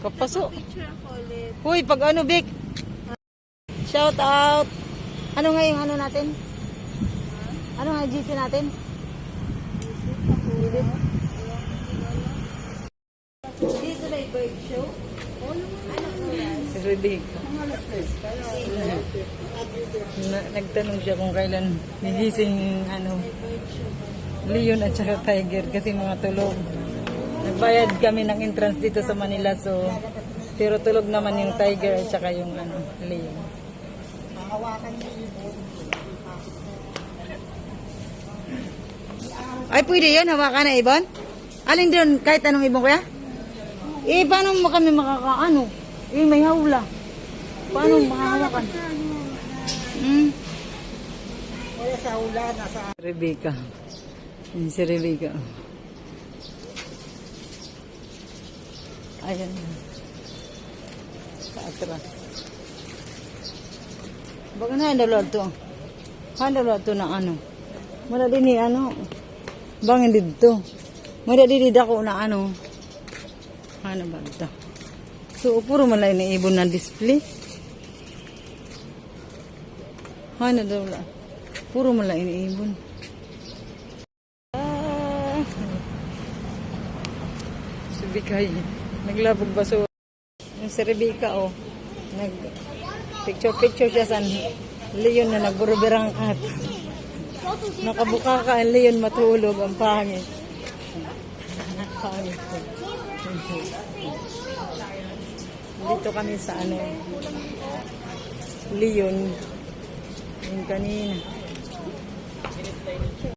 Kapaso. Picture ako ulit. Uy, pag ano, Vic? Shout out. Ano nga yung ano natin? Ano nga GC natin? Dito na yung bird show. Si Rebecca. Nagtanong siya kung kailan nigising Leon at saka Tiger kasi mga tulog. Nagbayad kami ng entrance dito sa Manila pero tulog naman yung Tiger at saka yung Leon. Ay, pwede yun. Hawakan na ibon? Alin doon? Kahit anong ibon kuya? Paano mo kami makakaano? May hawla. Paano makahawakan? Wala sa hula, nasa... Rebecca. Yan si Rebecca. Ayan. Sa atras. Baga na handalod to. Handalod to na ano. Mara din bangin dito. Mara din ako na ano ba ito? So, puro malay na ibon na display. Daw la. Puro malay na ibon. Si Bikay. Naglabog baso. Yung si Rebecca, picture siya sa Leon na nagburubirang at. Nakabuka ka ang Leon matulog. Ang pangit. Ang pangit. Dito kami sa Leon. Yung kanina.